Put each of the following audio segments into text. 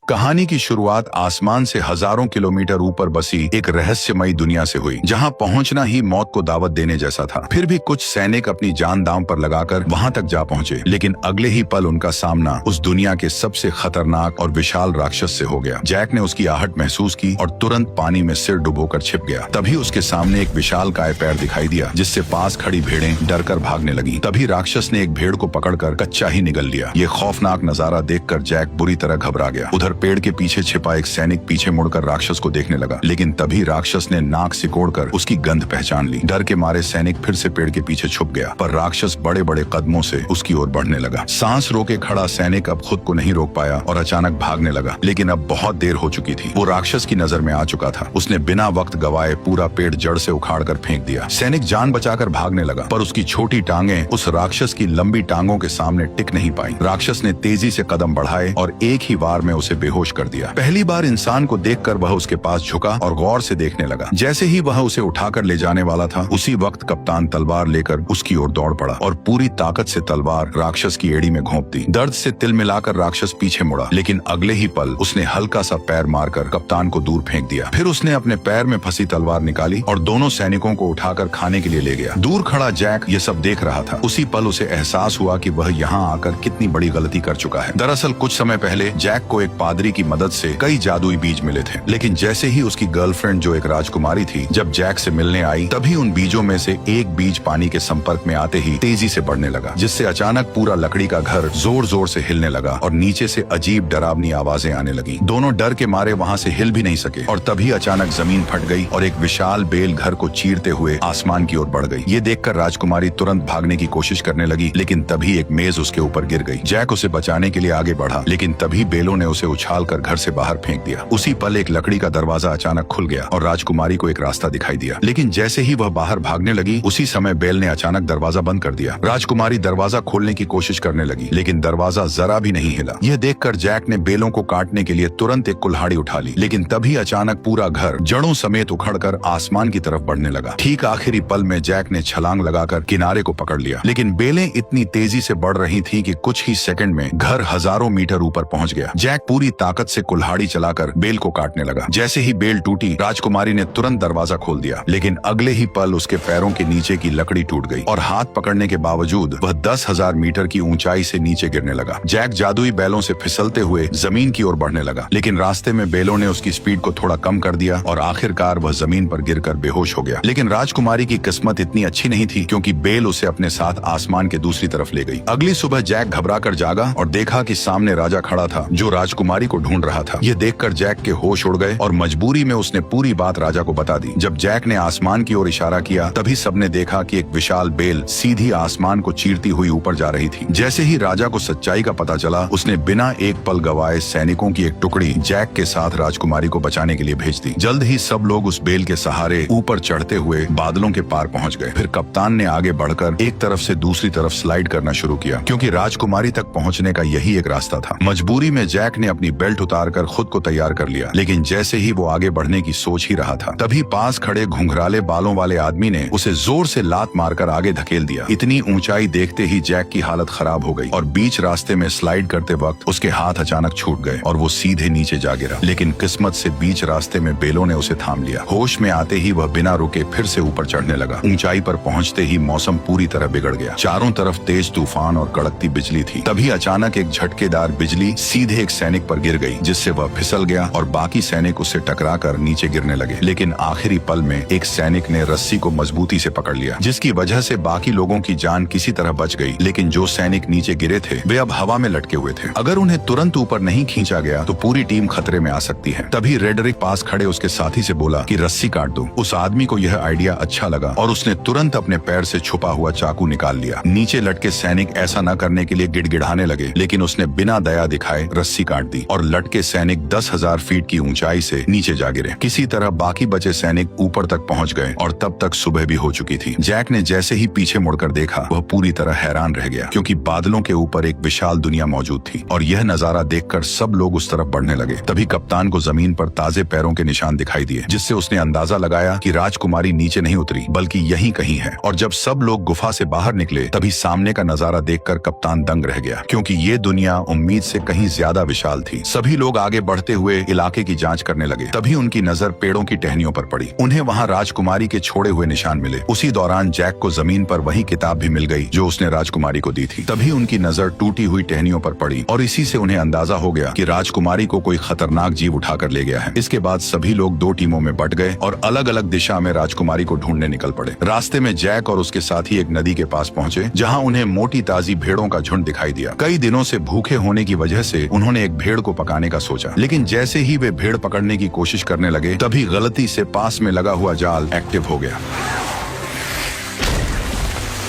कहानी की शुरुआत आसमान से हजारों किलोमीटर ऊपर बसी एक रहस्यमयी दुनिया से हुई, जहां पहुंचना ही मौत को दावत देने जैसा था। फिर भी कुछ सैनिक अपनी जान दांव पर लगाकर वहां तक जा पहुंचे, लेकिन अगले ही पल उनका सामना उस दुनिया के सबसे खतरनाक और विशाल राक्षस से हो गया। जैक ने उसकी आहट महसूस की और तुरंत पानी में सिर डुबोकर छिप गया। तभी उसके सामने एक विशालकाय पैर दिखाई दिया, जिससे पास खड़ी भेड़ें डरकर भागने लगी। तभी राक्षस ने एक भेड़ को पकड़कर कच्चा ही निगल लिया। ये खौफनाक नजारा देखकर जैक बुरी तरह घबरा गया। उधर पेड़ के पीछे छिपा एक सैनिक पीछे मुड़कर राक्षस को देखने लगा, लेकिन तभी राक्षस ने नाक सिकोड़कर उसकी गंध पहचान ली। डर के मारे सैनिक फिर से पेड़ के पीछे छुप गया, पर राक्षस बड़े बड़े कदमों से उसकी ओर बढ़ने लगा। सांस रोके खड़ा सैनिक अब खुद को नहीं रोक पाया और अचानक भागने लगा, लेकिन अब बहुत देर हो चुकी थी। वो राक्षस की नजर में आ चुका था। उसने बिना वक्त गवाए पूरा पेड़ जड़ से उखाड़कर फेंक दिया। सैनिक जान बचाकर भागने लगा, पर उसकी छोटी टांगें उस राक्षस की लंबी टांगों के सामने टिक नहीं पाई। राक्षस ने तेजी से कदम बढ़ाए और एक ही वार में उसे बेहोश कर दिया। पहली बार इंसान को देखकर वह उसके पास झुका और गौर से देखने लगा। जैसे ही वह उसे उठाकर ले जाने वाला था, उसी वक्त कप्तान तलवार लेकर उसकी ओर दौड़ पड़ा और पूरी ताकत से तलवार राक्षस की एड़ी में घोंप दी। दर्द से तिल मिलाकर राक्षस पीछे मुड़ा, लेकिन अगले ही पल उसने हल्का सा पैर मारकर कप्तान को दूर फेंक दिया। फिर उसने अपने पैर में फंसी तलवार निकाली और दोनों सैनिकों को उठाकर खाने के लिए ले गया। दूर खड़ा जैक ये सब देख रहा था। उसी पल उसे एहसास हुआ कि वह यहाँ आकर कितनी बड़ी गलती कर चुका है। दरअसल कुछ समय पहले जैक को एक पादरी की मदद से कई जादुई बीज मिले थे, लेकिन जैसे ही उसकी गर्लफ्रेंड जो एक राजकुमारी थी जब जैक से मिलने आई, तभी उन बीजों में से एक बीज पानी के संपर्क में आते ही तेजी से बढ़ने लगा, जिससे अचानक पूरा लकड़ी का घर जोर जोर से हिलने लगा और नीचे से अजीब डरावनी आवाजें आने लगी। दोनों डर के मारे वहां से हिल भी नहीं सके और तभी अचानक जमीन फट गई और एक विशाल बेल घर को चीरते हुए आसमान की ओर बढ़ गई। ये देखकर राजकुमारी तुरंत भागने की कोशिश करने लगी, लेकिन तभी एक मेज उसके ऊपर गिर गई। जैक उसे बचाने के लिए आगे बढ़ा, लेकिन तभी बेलों ने उसे उछालकर घर से बाहर फेंक दिया। उसी पल एक लकड़ी का दरवाजा अचानक खुल गया और राजकुमारी को एक रास्ता दिखाई दिया, लेकिन जैसे ही वह बाहर भागने लगी, उसी समय बेल ने अचानक दरवाजा बंद कर दिया। राजकुमारी दरवाजा खोलने की कोशिश करने लगी, लेकिन दरवाजा जरा भी नहीं हिला। यह देखकर जैक ने बेलों को काटने के लिए तुरंत एक कुल्हाड़ी उठा ली, लेकिन तभी अचानक पूरा घर जड़ों समेत उखड़कर आसमान की तरफ बढ़ने लगा। ठीक आखिरी पल में जैक ने छलांग लगाकर किनारे को पकड़ लिया, लेकिन बेलें इतनी तेजी से बढ़ रही थी कि कुछ ही सेकंड में घर हजारों मीटर ऊपर पहुंच गया। जैक पूरी ताकत से कुल्हाड़ी चलाकर बेल को काटने लगा। जैसे ही बेल टूटी, राजकुमारी ने तुरंत दरवाजा खोल दिया, लेकिन अगले ही पल उसके पैरों के नीचे की लकड़ी टूट गई और हाथ पकड़ने के बावजूद वह 10,000 मीटर की ऊंचाई से नीचे गिरने लगा। जैक जादुई बैलों से फिसलते हुए जमीन की ओर बढ़ने लगा, लेकिन रास्ते में बेलों ने उसकी स्पीड को थोड़ा कम कर दिया और आखिरकार वह जमीन पर गिरकर बेहोश हो गया। लेकिन राजकुमारी की किस्मत इतनी अच्छी नहीं थी, क्योंकि बेल उसे अपने साथ आसमान के दूसरी तरफ ले गई। अगली सुबह जैक घबराकर जागा और देखा कि सामने राजा खड़ा था, जो राजकुमारी को ढूंढ रहा था। यह देखकर जैक के होश उड़ गए और मजबूरी में उसने पूरी बात राजा को बता दी। जब जैक ने आसमान की ओर इशारा किया, तभी सबने देखा कि एक विशाल बेल सीधी आसमान को चीरती हुई ऊपर जा रही थी। जैसे ही राजा को सच्चाई का पता चला, उसने बिना एक पल गवाए सैनिकों की एक टुकड़ी जैक के साथ राजकुमारी को बचाने के लिए भेज दी। जल्द ही सब लोग उस बेल के सहारे ऊपर चढ़ते हुए बादलों के पार पहुंच गए। फिर कप्तान ने आगे बढ़कर एक तरफ से दूसरी तरफ स्लाइड करना शुरू किया, क्योंकि राजकुमारी तक पहुंचने का यही एक रास्ता था। मजबूरी में जैक ने अपनी बेल्ट उतारकर खुद को तैयार कर लिया, लेकिन जैसे ही वो आगे बढ़ने की सोच ही रहा था, तभी पास खड़े घुंघराले बालों वाले आदमी ने उसे जोर से लात मारकर आगे धकेल दिया। इतनी ऊंचाई देखते ही जैक की हालत खराब हो गई और बीच रास्ते में स्लाइड करते वक्त उसके हाथ अचानक छूट गए और वो सीधे नीचे जा गिरा। लेकिन किस्मत से बीच रास्ते में बेलों ने उसे थाम लिया। होश में आते ही वह बिना रुके फिर से ऊपर चढ़ने लगा। ऊंचाई पर पहुंचते ही मौसम पूरी तरह बिगड़ गया। चारों तरफ तेज तूफान और कड़कती बिजली थी। तभी अचानक एक झटकेदार बिजली सीधे एक सैनिक पर गिर गई, जिससे वह फिसल गया और बाकी सैनिक उससे टकराकर नीचे गिरने लगे। लेकिन आखिरी पल में एक सैनिक ने रस्सी को मजबूती से पकड़ लिया, जिसकी वजह से बाकी लोगों की जान किसी तरह बच गई। लेकिन जो सैनिक नीचे गिरे थे, वे अब हवा में लटके हुए थे। अगर उन्हें तुरंत ऊपर नहीं खींचा गया तो पूरी टीम खतरे में आ सकती है। तभी रेडरिक पास खड़े उसके साथी से बोला कि रस्सी काट दो। उस आदमी को यह आइडिया अच्छा लगा और उसने तुरंत अपने पैर से छुपा हुआ चाकू निकाल लिया। नीचे लटके सैनिक ऐसा न करने के लिए गिड़गिड़ाने लगे, लेकिन उसने बिना दया दिखाए रस्सी काट दी और लटके सैनिक 10,000 फीट की ऊंचाई से नीचे जा गिरे। किसी तरह बाकी बचे सैनिक ऊपर तक पहुंच गए और तब तक सुबह भी हो चुकी थी। जैक ने जैसे ही पीछे मुड़कर देखा, वह पूरी तरह हैरान रह गया, क्योंकि बादलों के ऊपर एक विशाल दुनिया मौजूद थी और यह नजारा देखकर सब लोग उस तरफ बढ़ने लगे। तभी कप्तान को जमीन पर ताजे पैरों के निशान दिखाई दिए, जिससे उसने अंदाजा लगाया कि राजकुमारी नीचे नहीं उतरी बल्कि यहीं कहीं है। और जब सब लोग गुफा से बाहर निकले, तभी सामने का नजारा देखकर कप्तान दंग रह गया, क्योंकि ये दुनिया उम्मीद से कहीं ज्यादा विशाल थी। थी। सभी लोग आगे बढ़ते हुए इलाके की जांच करने लगे। तभी उनकी नजर पेड़ों की टहनियों पर पड़ी। उन्हें वहाँ राजकुमारी के छोड़े हुए निशान मिले। उसी दौरान जैक को जमीन पर वही किताब भी मिल गई जो उसने राजकुमारी को दी थी। तभी उनकी नजर टूटी हुई टहनियों पर पड़ी और इसी से उन्हें अंदाजा हो गया कि राजकुमारी को कोई खतरनाक जीव उठाकर ले गया है। इसके बाद सभी लोग दो टीमों में बट गए और अलग अलग दिशा में राजकुमारी को ढूंढने निकल पड़े। रास्ते में जैक और उसके साथी एक नदी के पास पहुंचे जहां उन्हें मोटी ताजी भेड़ों का झुंड दिखाई दिया। कई दिनों से भूखे होने की वजह से उन्होंने एक भेड़ को पकाने का सोचा, लेकिन जैसे ही वे भेड़ पकड़ने की कोशिश करने लगे तभी गलती से पास में लगा हुआ जाल एक्टिव हो गया।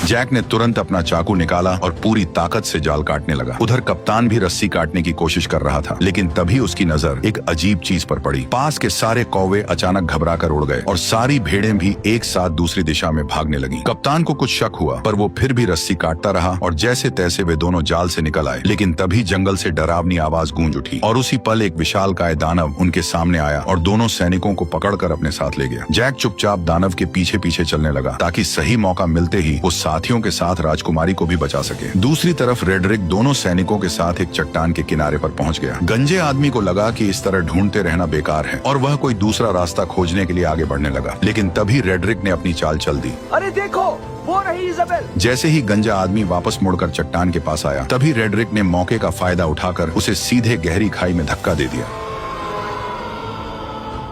जैक ने तुरंत अपना चाकू निकाला और पूरी ताकत से जाल काटने लगा। उधर कप्तान भी रस्सी काटने की कोशिश कर रहा था, लेकिन तभी उसकी नजर एक अजीब चीज पर पड़ी। पास के सारे कौवे अचानक घबराकर उड़ गए और सारी भेड़ें भी एक साथ दूसरी दिशा में भागने लगी। कप्तान को कुछ शक हुआ, पर वो फिर भी रस्सी काटता रहा और जैसे तैसे वे दोनों जाल से निकल आए। लेकिन तभी जंगल से डरावनी आवाज गूंज उठी और उसी पल एक विशालकाय दानव उनके सामने आया और दोनों सैनिकों को पकड़कर अपने साथ ले गया। जैक चुपचाप दानव के पीछे पीछे चलने लगा ताकि सही मौका मिलते ही वो साथियों के साथ राजकुमारी को भी बचा सके। दूसरी तरफ रेडरिक दोनों सैनिकों के साथ एक चट्टान के किनारे पर पहुंच गया। गंजे आदमी को लगा कि इस तरह ढूंढते रहना बेकार है और वह कोई दूसरा रास्ता खोजने के लिए आगे बढ़ने लगा। लेकिन तभी रेडरिक ने अपनी चाल चल दी। अरे देखो, वो रही इज़ाबेल। जैसे ही गंजा आदमी वापस मुड़कर चट्टान के पास आया तभी रेडरिक ने मौके का फायदा उठाकर उसे सीधे गहरी खाई में धक्का दे दिया।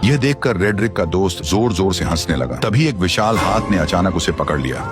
यह देखकर रेडरिक का दोस्त जोर जोर से हंसने लगा। तभी एक विशाल हाथ ने अचानक उसे पकड़ लिया।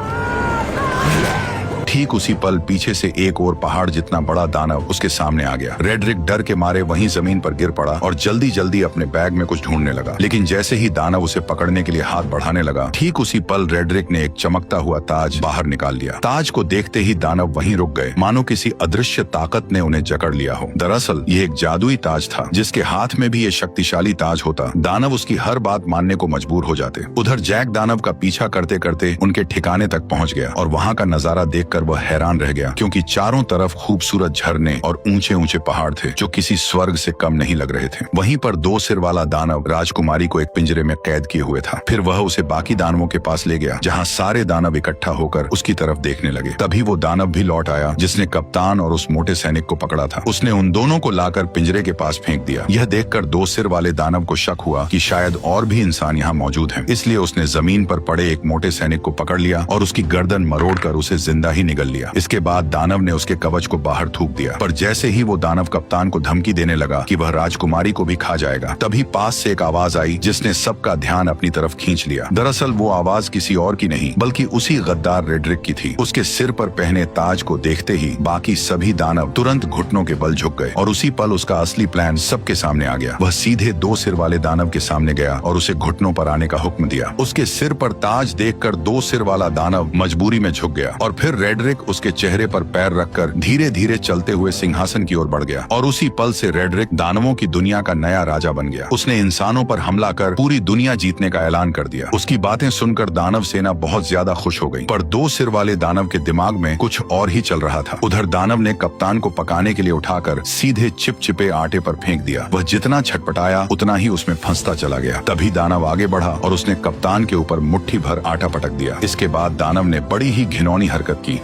ठीक उसी पल पीछे से एक और पहाड़ जितना बड़ा दानव उसके सामने आ गया। रेडरिक डर के मारे वहीं जमीन पर गिर पड़ा और जल्दी जल्दी अपने बैग में कुछ ढूंढने लगा। लेकिन जैसे ही दानव उसे पकड़ने के लिए हाथ बढ़ाने लगा, ठीक उसी पल रेडरिक ने एक चमकता हुआ ताज बाहर निकाल लिया। ताज को देखते ही दानव वहीं रुक गए, मानो किसी अदृश्य ताकत ने उन्हें जकड़ लिया हो। दरअसल ये एक जादुई ताज था। जिसके हाथ में भी ये शक्तिशाली ताज होता, दानव उसकी हर बात मानने को मजबूर हो जाते। उधर जैक दानव का पीछा करते करते उनके ठिकाने तक पहुंच गया और वहां का नजारा देखकर वह हैरान रह गया, क्योंकि चारों तरफ खूबसूरत झरने और ऊंचे ऊंचे पहाड़ थे जो किसी स्वर्ग से कम नहीं लग रहे थे। वहीं पर दो सिर वाला दानव राजकुमारी को एक पिंजरे में कैद किए हुए था। फिर वह उसे बाकी दानवों के पास ले गया जहां सारे दानव इकट्ठा होकर उसकी तरफ देखने लगे। तभी वो दानव भी लौट आया जिसने कप्तान और उस मोटे सैनिक को पकड़ा था। उसने उन दोनों को लाकर पिंजरे के पास फेंक दिया। यह देखकर दो सिर वाले दानव को शक हुआ कि शायद और भी इंसान यहाँ मौजूद हैं। इसलिए उसने जमीन पर पड़े एक मोटे सैनिक को पकड़ लिया और उसकी गर्दन मरोड़कर उसे जिंदा ही निगल लिया। इसके बाद दानव ने उसके कवच को बाहर थूक दिया, पर जैसे ही वो दानव कप्तान को धमकी देने लगा कि वह राजकुमारी को भी खा जाएगा, तभी पास से एक आवाज आई जिसने सबका ध्यान अपनी तरफ खींच लिया। दरअसल वो आवाज किसी और की नहीं बल्कि उसी गद्दार रेडरिक की थी। उसके सिर पर पहने ताज को देखते ही बाकी सभी दानव तुरंत घुटनों के बल झुक गए और उसी पल उसका असली प्लान सबके सामने आ गया। वह सीधे दो सिर वाले दानव के सामने गया और उसे घुटनों पर आने का हुक्म दिया। उसके सिर पर ताज देखकर दो सिर वाला दानव मजबूरी में झुक गया और फिर रेडरिक उसके चेहरे पर पैर रखकर धीरे धीरे चलते हुए सिंहासन की ओर बढ़ गया और उसी पल से रेडरिक दानवों की दुनिया का नया राजा बन गया। उसने इंसानों पर हमला कर पूरी दुनिया जीतने का ऐलान कर दिया। उसकी बातें सुनकर दानव सेना बहुत ज्यादा खुश हो गई, पर दो सिर वाले दानव के दिमाग में कुछ और ही चल रहा था। उधर दानव ने कप्तान को पकाने के लिए उठाकर सीधे चिपचिपे आटे पर फेंक दिया। वह जितना छटपटाया उतना ही उसमें फंसता चला गया। तभी दानव आगे बढ़ा और उसने कप्तान के ऊपर मुट्ठी भर आटा पटक दिया। इसके बाद दानव ने बड़ी ही घिनौनी हरकत की।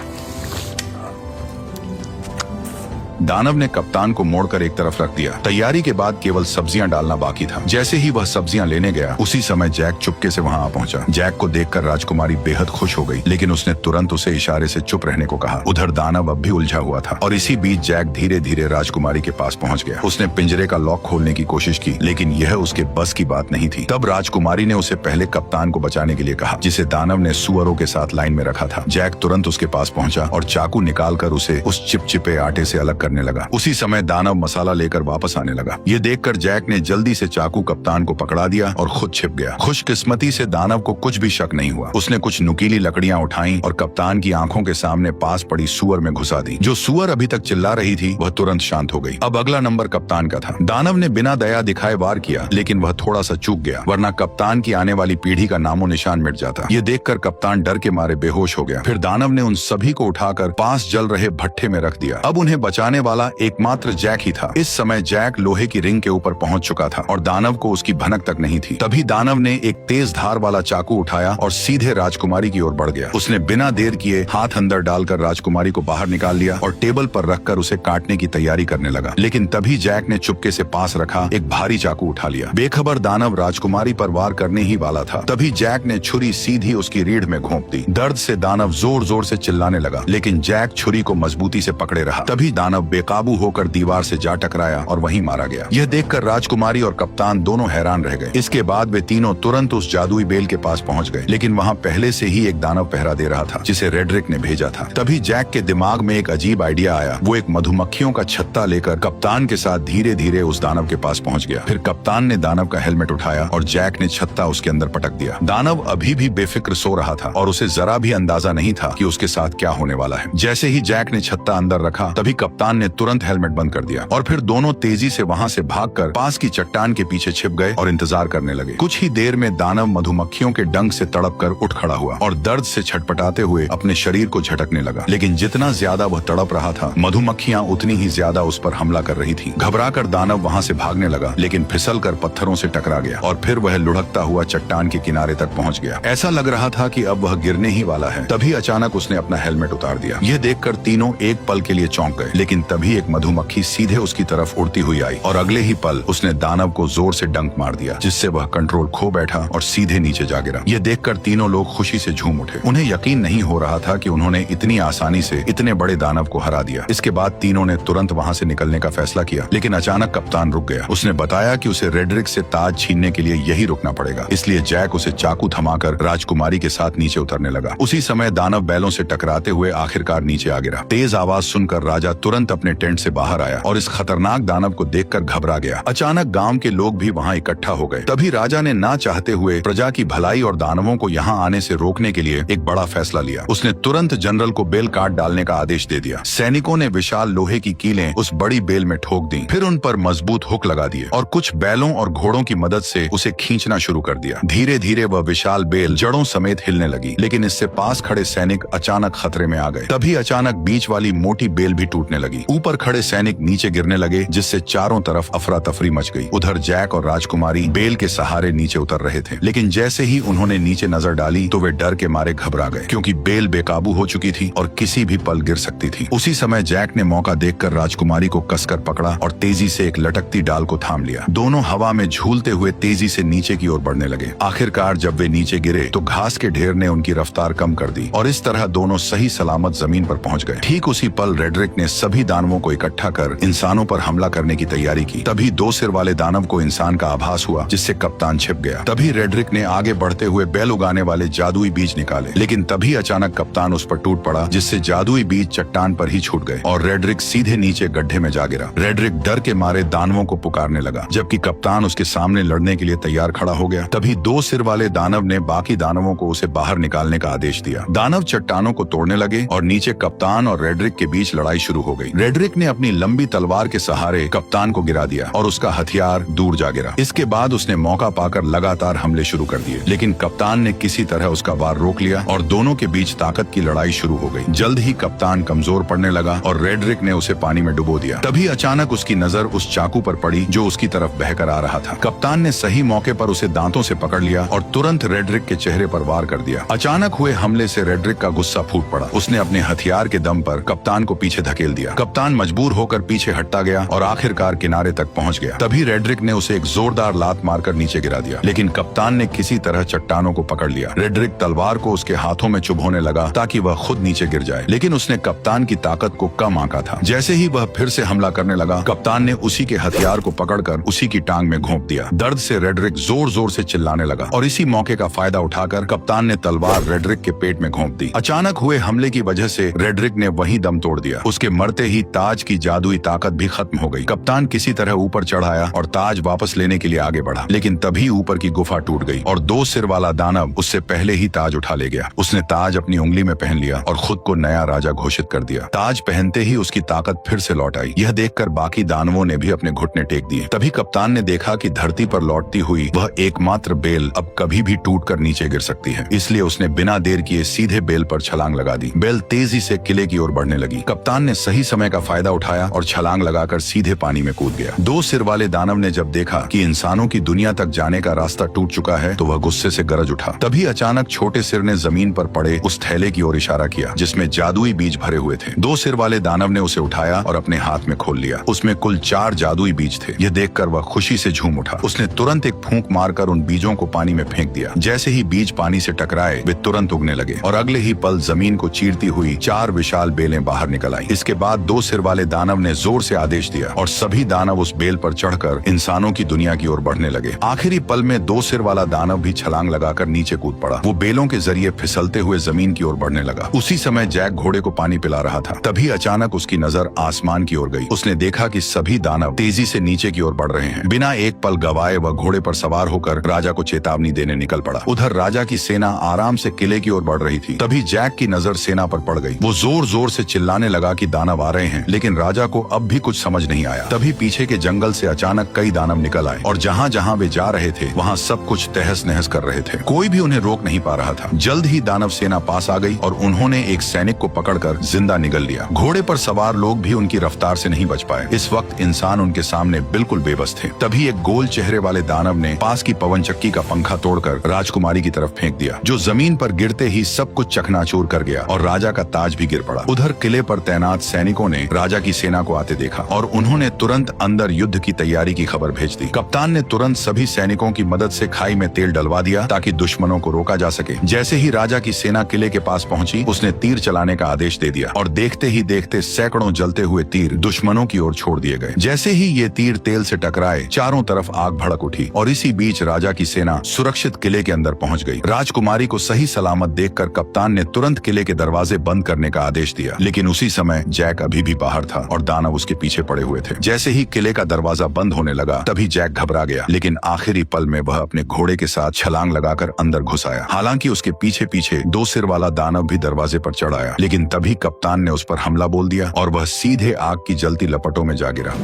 दानव ने कप्तान को मोड़कर एक तरफ रख दिया। तैयारी के बाद केवल सब्जियां डालना बाकी था। जैसे ही वह सब्जियां लेने गया उसी समय जैक चुपके से वहां आ पहुंचा। जैक को देखकर राजकुमारी बेहद खुश हो गई, लेकिन उसने तुरंत उसे इशारे से चुप रहने को कहा। उधर दानव अब भी उलझा हुआ था और इसी बीच जैक धीरे धीरे राजकुमारी के पास पहुंच गया। उसने पिंजरे का लॉक खोलने की कोशिश की, लेकिन यह उसके बस की बात नहीं थी। तब राजकुमारी ने उसे पहले कप्तान को बचाने के लिए कहा, जिसे दानव ने सुअरों के साथ लाइन में रखा था। जैक तुरंत उसके पास पहुंचा और चाकू निकालकर उसे उस चिपचिपे आटे से अलग करने लगा। उसी समय दानव मसाला लेकर वापस आने लगा। ये देखकर जैक ने जल्दी से चाकू कप्तान को पकड़ा दिया और खुद छिप गया। खुशकिस्मती से दानव को कुछ भी शक नहीं हुआ। उसने कुछ नुकीली लकड़ियां उठाई और कप्तान की आंखों के सामने पास पड़ी सुअर में घुसा दी। जो सुअर अभी तक चिल्ला रही थी वह तुरंत शांत हो गई। अब अगला नंबर कप्तान का था। दानव ने बिना दया दिखाए वार किया, लेकिन वह थोड़ा सा चूक गया, वरना कप्तान की आने वाली पीढ़ी का नामो निशान मिट जाता। ये देखकर कप्तान डर के मारे बेहोश हो गया। फिर दानव ने उन सभी को उठाकर पास जल रहे भट्ठे में रख दिया। अब उन्हें बचाने वाला एकमात्र जैक ही था। इस समय जैक लोहे की रिंग के ऊपर पहुंच चुका था और दानव को उसकी भनक तक नहीं थी। तभी दानव ने एक तेज धार वाला चाकू उठाया और सीधे राजकुमारी की ओर बढ़ गया। उसने बिना देर किए हाथ अंदर डालकर राजकुमारी को बाहर निकाल लिया और टेबल पर रखकर उसे काटने की तैयारी करने लगा। लेकिन तभी जैक ने चुपके से पास रखा एक भारी चाकू उठा लिया। बेखबर दानव राजकुमारी पर वार करने ही वाला था। तभी जैक ने छुरी सीधी उसकी रीढ़ में घोंप दी। दर्द से दानव जोर जोर से चिल्लाने लगा, लेकिन जैक छुरी को मजबूती से पकड़े रहा। तभी दानव बेकाबू होकर दीवार से जा टकराया और वहीं मारा गया। यह देखकर राजकुमारी और कप्तान दोनों हैरान रह गए। इसके बाद वे तीनों तुरंत उस जादुई बेल के पास पहुंच गए, लेकिन वहां पहले से ही एक दानव पहरा दे रहा था जिसे रेड्रिक ने भेजा था। तभी जैक के दिमाग में एक अजीब आइडिया आया। वो एक मधुमक्खियों का छत्ता लेकर कप्तान के साथ धीरे धीरे उस दानव के पास पहुंच गया। फिर कप्तान ने दानव का हेलमेट उठाया और जैक ने छत्ता उसके अंदर पटक दिया। दानव अभी भी बेफिक्र सो रहा था और उसे जरा भी अंदाजा नहीं था कि उसके साथ क्या होने वाला है। जैसे ही जैक ने छत्ता अंदर रखा, तभी कप्तान ने तुरंत हेलमेट बंद कर दिया और फिर दोनों तेजी से वहां से भागकर पास की चट्टान के पीछे छिप गए और इंतजार करने लगे। कुछ ही देर में दानव मधुमक्खियों के डंक से तड़प कर उठ खड़ा हुआ और दर्द से छटपटाते हुए अपने शरीर को झटकने लगा। लेकिन जितना ज्यादा वह तड़प रहा था, मधुमक्खियां उतनी ही ज्यादा उस पर हमला कर रही थी। घबराकर दानव वहां से भागने लगा, लेकिन फिसलकर पत्थरों से टकरा गया और फिर वह लुढ़कता हुआ चट्टान के किनारे तक पहुंच गया। ऐसा लग रहा था कि अब वह गिरने ही वाला है। तभी अचानक उसने अपना हेलमेट उतार दिया। यह देखकर तीनों एक पल के लिए चौंक गए, लेकिन तभी एक मधुमक्खी सीधे उसकी तरफ उड़ती हुई आई और अगले ही पल उसने दानव को जोर से डंक मार दिया, जिससे वह कंट्रोल खो बैठा और सीधे नीचे जा गिरा। यह देखकर तीनों लोग खुशी से झूम उठे। उन्हें यकीन नहीं हो रहा था कि उन्होंने इतनी आसानी से इतने बड़े दानव को हरा दिया। इसके बाद तीनों ने तुरंत वहां से निकलने का फैसला किया, लेकिन अचानक कप्तान रुक गया। उसने बताया कि उसे रेड्रिक से ताज छीनने के लिए यही रुकना पड़ेगा। इसलिए जैक उसे चाकू थमाकर राजकुमारी के साथ नीचे उतरने लगा। उसी समय दानव बैलों से टकराते हुए आखिरकार नीचे आ गिरा। तेज आवाज सुनकर राजा तुरंत अपने टेंट से बाहर आया और इस खतरनाक दानव को देखकर घबरा गया। अचानक गांव के लोग भी वहां इकट्ठा हो गए। तभी राजा ने ना चाहते हुए प्रजा की भलाई और दानवों को यहाँ आने से रोकने के लिए एक बड़ा फैसला लिया। उसने तुरंत जनरल को बेल काट डालने का आदेश दे दिया। सैनिकों ने विशाल लोहे की कीलें उस बड़ी बेल में ठोक दी, फिर उन पर मजबूत हुक लगा दिए और कुछ बैलों और घोड़ों की मदद से उसे खींचना शुरू कर दिया। धीरे धीरे वह विशाल बेल जड़ों समेत हिलने लगी, लेकिन इससे पास खड़े सैनिक अचानक खतरे में आ गए। तभी अचानक बीच वाली मोटी बेल भी टूटने लगी। ऊपर खड़े सैनिक नीचे गिरने लगे, जिससे चारों तरफ अफरा तफरी मच गई। उधर जैक और राजकुमारी बेल के सहारे नीचे उतर रहे थे, लेकिन जैसे ही उन्होंने नीचे नजर डाली तो वे डर के मारे घबरा गए, क्योंकि बेल बेकाबू हो चुकी थी और किसी भी पल गिर सकती थी। उसी समय जैक ने मौका देखकर राजकुमारी को कसकर पकड़ा और तेजी से एक लटकती डाल को थाम लिया। दोनों हवा में झूलते हुए तेजी से नीचे की ओर बढ़ने लगे। आखिरकार जब वे नीचे गिरे तो घास के ढेर ने उनकी रफ्तार कम कर दी और इस तरह दोनों सही सलामत जमीन पर पहुंच गए। ठीक उसी पल रेड्रिक ने सभी दानवों को इकट्ठा कर इंसानों पर हमला करने की तैयारी की। तभी दो सिर वाले दानव को इंसान का आभास हुआ, जिससे कप्तान छिप गया। तभी रेड्रिक ने आगे बढ़ते हुए बैल उगाने वाले जादुई बीज निकाले, लेकिन तभी अचानक कप्तान उस पर टूट पड़ा, जिससे जादुई बीज चट्टान पर ही छूट गए और रेड्रिक सीधे नीचे गड्ढे में जा गिरा। रेड्रिक डर के मारे दानवों को पुकारने लगा, जबकि कप्तान उसके सामने लड़ने के लिए तैयार खड़ा हो गया। तभी दो सिर वाले दानव ने बाकी दानवों को उसे बाहर निकालने का आदेश दिया। दानव चट्टानों को तोड़ने लगे और नीचे कप्तान और रेड्रिक के बीच लड़ाई शुरू हो गई। रेड्रिक ने अपनी लंबी तलवार के सहारे कप्तान को गिरा दिया और उसका हथियार दूर जा गिरा। इसके बाद उसने मौका पाकर लगातार हमले शुरू कर दिए, लेकिन कप्तान ने किसी तरह उसका वार रोक लिया और दोनों के बीच ताकत की लड़ाई शुरू हो गई। जल्द ही कप्तान कमजोर पड़ने लगा और रेड्रिक ने उसे पानी में डुबो दिया। तभी अचानक उसकी नजर उस चाकू पर पड़ी जो उसकी तरफ बहकर आ रहा था। कप्तान ने सही मौके पर उसे दांतों से पकड़ लिया और तुरंत रेड्रिक के चेहरे पर वार कर दिया। अचानक हुए हमले से रेड्रिक का गुस्सा फूट पड़ा। उसने अपने हथियार के दम पर कप्तान को पीछे धकेल दिया। कप्तान मजबूर होकर पीछे हटता गया और आखिरकार किनारे तक पहुंच गया। तभी रेड्रिक ने उसे एक जोरदार लात मारकर नीचे गिरा दिया, लेकिन कप्तान ने किसी तरह चट्टानों को पकड़ लिया। रेड्रिक तलवार को उसके हाथों में चुभोने लगा ताकि वह खुद नीचे गिर जाए, लेकिन उसने कप्तान की ताकत को कम आंका था। जैसे ही वह फिर से हमला करने लगा, कप्तान ने उसी के हथियार को पकड़कर उसी की टांग में घोंप दिया। दर्द से रेड्रिक जोर जोर से चिल्लाने लगा और इसी मौके का फायदा उठाकर कप्तान ने तलवार रेड्रिक के पेट में घोंप दी। अचानक हुए हमले की वजह से रेड्रिक ने वहीं दम तोड़ दिया। उसके मरते ही ताज की जादुई ताकत भी खत्म हो गई। कप्तान किसी तरह ऊपर चढ़ आया और ताज वापस लेने के लिए आगे बढ़ा, लेकिन तभी ऊपर की गुफा टूट गई और दो सिर वाला दानव उससे पहले ही ताज उठा ले गया। उसने ताज अपनी उंगली में पहन लिया और खुद को नया राजा घोषित कर दिया। ताज पहनते ही उसकी ताकत फिर से लौट आई। यह देखकर बाकी दानवों ने भी अपने घुटने टेक दिए। तभी कप्तान ने देखा कि धरती पर लौटती हुई वह एकमात्र बेल अब कभी भी टूटकर नीचे गिर सकती है, इसलिए उसने बिना देर किए सीधे बेल पर छलांग लगा दी। बेल तेजी से किले की ओर बढ़ने लगी। कप्तान ने सही समय का फायदा उठाया और छलांग लगाकर सीधे पानी में कूद गया। दो सिर वाले दानव ने जब देखा कि इंसानों की दुनिया तक जाने का रास्ता टूट चुका है तो वह गुस्से से गरज उठा। तभी अचानक छोटे सिर ने जमीन पर पड़े उस थैले की ओर इशारा किया जिसमें जादुई बीज भरे हुए थे। दो सिर वाले दानव ने उसे उठाया और अपने हाथ में खोल लिया। उसमें कुल 4 जादुई बीज थे। यह देखकर वह खुशी से झूम उठा। उसने तुरंत एक फूंक मारकर उन बीजों को पानी में फेंक दिया। जैसे ही बीज पानी से टकराए वे तुरंत उगने लगे और अगले ही पल जमीन को चीरती हुई 4 विशाल बेलें बाहर निकल आई। इसके बाद दो सिर वाले दानव ने जोर से आदेश दिया और सभी दानव उस बेल पर चढ़कर इंसानों की दुनिया की ओर बढ़ने लगे। आखिरी पल में दो सिर वाला दानव भी छलांग लगाकर नीचे कूद पड़ा। वो बेलों के जरिए फिसलते हुए जमीन की ओर बढ़ने लगा। उसी समय जैक घोड़े को पानी पिला रहा था। तभी अचानक उसकी नजर आसमान की ओर गई। उसने देखा कि सभी दानव तेजी से नीचे की ओर बढ़ रहे हैं। बिना एक पल गवाए वह घोड़े पर सवार होकर राजा को चेतावनी देने निकल पड़ा। उधर राजा की सेना आराम से किले की ओर बढ़ रही थी। तभी जैक की नजर सेना पर पड़ गई। वो जोर जोर से चिल्लाने लगा कि दानव आ रहे हैं, लेकिन राजा को अब भी कुछ समझ नहीं आया। तभी पीछे के जंगल से अचानक कई दानव निकल आए और जहाँ जहाँ वे जा रहे थे वहाँ सब कुछ तहस नहस कर रहे थे। कोई भी उन्हें रोक नहीं पा रहा था। जल्द ही दानव सेना पास आ गई और उन्होंने एक सैनिक को पकड़कर जिंदा निगल लिया। घोड़े पर सवार लोग भी उनकी रफ्तार से नहीं बच पाए। इस वक्त इंसान उनके सामने बिल्कुल बेबस थे। तभी एक गोल चेहरे वाले दानव ने पास की पवन चक्की का पंखा तोड़कर राजकुमारी की तरफ फेंक दिया, जो जमीन पर गिरते ही सब कुछ चकनाचूर कर गया और राजा का ताज भी गिर पड़ा। उधर किले पर तैनात सैनिकों ने राजा की सेना को आते देखा और उन्होंने तुरंत अंदर युद्ध की तैयारी की खबर भेज दी। कप्तान ने तुरंत सभी सैनिकों की मदद से खाई में तेल डलवा दिया ताकि दुश्मनों को रोका जा सके। जैसे ही राजा की सेना किले के पास पहुंची, उसने तीर चलाने का आदेश दे दिया और देखते ही देखते सैकड़ों जलते हुए तीर दुश्मनों की ओर छोड़ दिए गए। जैसे ही ये तीर तेल से टकराए, चारों तरफ आग भड़क उठी और इसी बीच राजा की सेना सुरक्षित किले के अंदर पहुंच गई। राजकुमारी को सही सलामत देखकर कप्तान ने तुरंत किले के दरवाजे बंद करने का आदेश दिया, लेकिन उसी समय जैक अभी भी बाहर था और दानव उसके पीछे पड़े हुए थे। जैसे ही किले का दरवाजा बंद होने लगा, तभी जैक घबरा गया, लेकिन आखिरी पल में वह अपने घोड़े के साथ छलांग लगाकर अंदर घुस आया। हालांकि उसके पीछे पीछे दो सिर वाला दानव भी दरवाजे पर चढ़ आया, लेकिन तभी कप्तान ने उस पर हमला बोल दिया और वह सीधे आग की जलती लपटों में जा गिरा।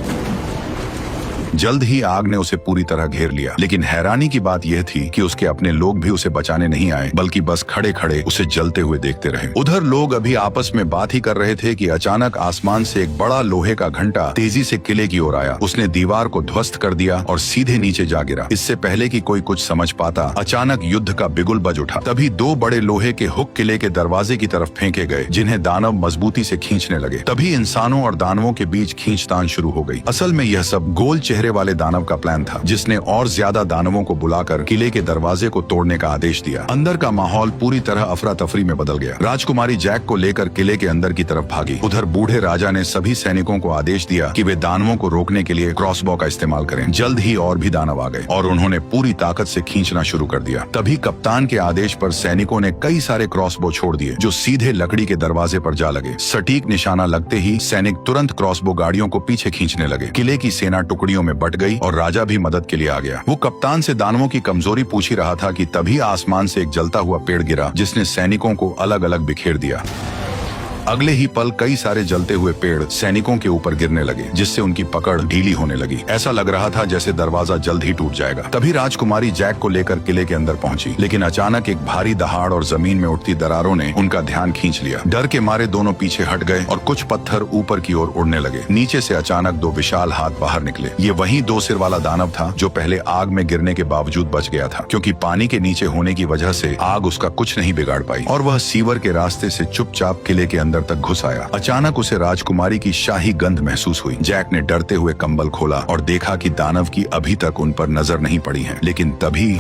जल्द ही आग ने उसे पूरी तरह घेर लिया, लेकिन हैरानी की बात यह थी कि उसके अपने लोग भी उसे बचाने नहीं आए, बल्कि बस खड़े खड़े उसे जलते हुए देखते रहे। उधर लोग अभी आपस में बात ही कर रहे थे कि अचानक आसमान से एक बड़ा लोहे का घंटा तेजी से किले की ओर आया। उसने दीवार को ध्वस्त कर दिया और सीधे नीचे जा गिरा। इससे पहले कि कोई कुछ समझ पाता, अचानक युद्ध का बिगुल बज उठा। तभी 2 बड़े लोहे के हुक किले के दरवाजे की तरफ फेंके गए, जिन्हें दानव मजबूती से खींचने लगे। तभी इंसानों और दानवों के बीच खींचतान शुरू हो गई। असल में यह सब गोल चेहरे वाले दानव का प्लान था, जिसने और ज्यादा दानवों को बुलाकर किले के दरवाजे को तोड़ने का आदेश दिया। अंदर का माहौल पूरी तरह अफरा तफरी में बदल गया। राजकुमारी जैक को लेकर किले के अंदर की तरफ भागी। उधर बूढ़े राजा ने सभी सैनिकों को आदेश दिया कि वे दानवों को रोकने के लिए क्रॉसबो का इस्तेमाल करें। जल्द ही और भी दानव आ गए और उन्होंने पूरी ताकत से खींचना शुरू कर दिया। तभी कप्तान के आदेश पर सैनिकों ने कई सारे क्रॉसबो छोड़ दिए, जो सीधे लकड़ी के दरवाजे पर जा लगे। सटीक निशाना लगते ही सैनिक तुरंत क्रॉसबो गाड़ियों को पीछे खींचने लगे। किले की सेना टुकड़ियों में बट गई और राजा भी मदद के लिए आ गया। वो कप्तान से दानवों की कमजोरी पूछ ही रहा था कि तभी आसमान से एक जलता हुआ पेड़ गिरा, जिसने सैनिकों को अलग अलग बिखेर दिया। अगले ही पल कई सारे जलते हुए पेड़ सैनिकों के ऊपर गिरने लगे, जिससे उनकी पकड़ ढीली होने लगी। ऐसा लग रहा था जैसे दरवाजा जल्द ही टूट जाएगा। तभी राजकुमारी जैक को लेकर किले के अंदर पहुंची, लेकिन अचानक एक भारी दहाड़ और जमीन में उठती दरारों ने उनका ध्यान खींच लिया। डर के मारे दोनों पीछे हट गए और कुछ पत्थर ऊपर की ओर उड़ने लगे। नीचे से अचानक 2 विशाल हाथ बाहर निकले। ये वही 2 सिर वाला दानव था जो पहले आग में गिरने के बावजूद बच गया था, क्योंकि पानी के नीचे होने की वजह से आग उसका कुछ नहीं बिगाड़ पाई और वह सीवर के रास्ते से चुपचाप किले के अंदर तक घुस आया। अचानक उसे राजकुमारी की शाही गंध महसूस हुई। जैक ने डरते हुए कंबल खोला और देखा कि दानव की अभी तक उन पर नजर नहीं पड़ी है, लेकिन तभी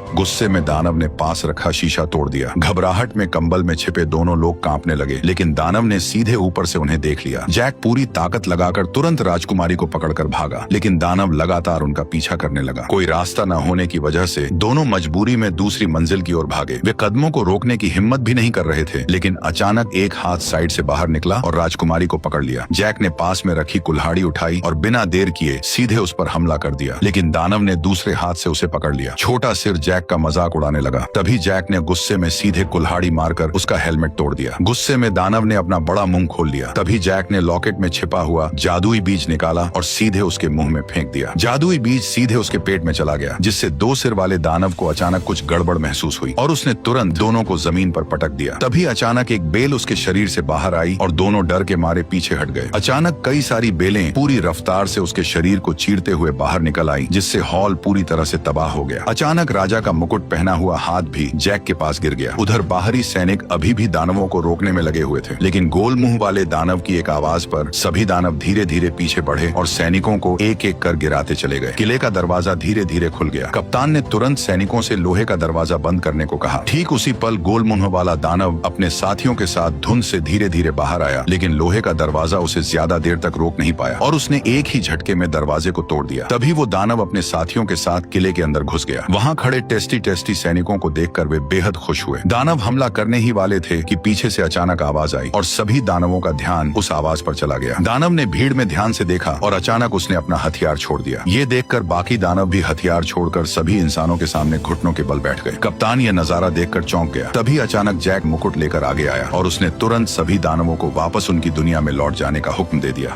गुस्से में दानव ने पास रखा शीशा तोड़ दिया। घबराहट में कंबल में छिपे दोनों लोग कांपने लगे, लेकिन दानव ने सीधे ऊपर से उन्हें देख लिया। जैक पूरी ताकत लगाकर तुरंत राजकुमारी को पकड़कर भागा, लेकिन दानव लगातार उनका पीछा करने लगा। कोई रास्ता न होने की वजह से दोनों मजबूरी में दूसरी मंजिल की ओर भागे। वे कदमों को रोकने की हिम्मत भी नहीं कर रहे थे, लेकिन अचानक एक हाथ साइड से बाहर निकला और राजकुमारी को पकड़ लिया। जैक ने पास में रखी कुल्हाड़ी उठाई और बिना देर किए सीधे उस पर हमला कर दिया, लेकिन दानव ने दूसरे हाथ से उसे पकड़ लिया। छोटा सिर जैक जैक का मजाक उड़ाने लगा। तभी जैक ने गुस्से में सीधे कुल्हाड़ी मारकर उसका हेलमेट तोड़ दिया। गुस्से में दानव ने अपना बड़ा मुंह खोल लिया। तभी जैक ने लॉकेट में छिपा हुआ जादुई बीज निकाला और सीधे उसके मुंह में फेंक दिया। जादुई बीज सीधे उसके पेट में चला गया, जिससे 2 सिर वाले दानव को अचानक कुछ गड़बड़ महसूस हुई और उसने तुरंत दोनों को जमीन पर पटक दिया। तभी अचानक एक बेल उसके शरीर से बाहर आई और दोनों डर के मारे पीछे हट गए। अचानक कई सारी बेलें पूरी रफ्तार से उसके शरीर को चीरते हुए बाहर निकल आई, जिससे हॉल पूरी तरह से तबाह हो गया। अचानक राजा का मुकुट पहना हुआ हाथ भी जैक के पास गिर गया। उधर बाहरी सैनिक अभी भी दानवों को रोकने में लगे हुए थे, लेकिन गोल मुंह वाले दानव की एक आवाज पर सभी दानव धीरे धीरे पीछे बढ़े और सैनिकों को एक एक कर गिराते चले गए। किले का दरवाजा धीरे धीरे खुल गया। कप्तान ने तुरंत सैनिकों से लोहे का दरवाजा बंद करने को कहा। ठीक उसी पल गोल मुंह वाला दानव अपने साथियों के साथ धुंध से धीरे धीरे बाहर आया, लेकिन लोहे का दरवाजा उसे ज्यादा देर तक रोक नहीं पाया और उसने एक ही झटके में दरवाजे को तोड़ दिया। तभी वो दानव अपने साथियों के साथ किले के अंदर घुस गया। वहाँ खड़े टेस्टी सैनिकों को देखकर वे बेहद खुश हुए। दानव हमला करने ही वाले थे कि पीछे से अचानक आवाज आई और सभी दानवों का ध्यान उस आवाज पर चला गया। दानव ने भीड़ में ध्यान से देखा और अचानक उसने अपना हथियार छोड़ दिया। ये देखकर बाकी दानव भी हथियार छोड़कर सभी इंसानों के सामने घुटनों के बल बैठ गए। कप्तान ये नजारा देखकर चौंक गया। तभी अचानक जैक मुकुट लेकर आगे आया और उसने तुरंत सभी दानवों को वापस उनकी दुनिया में लौट जाने का हुक्म दे दिया।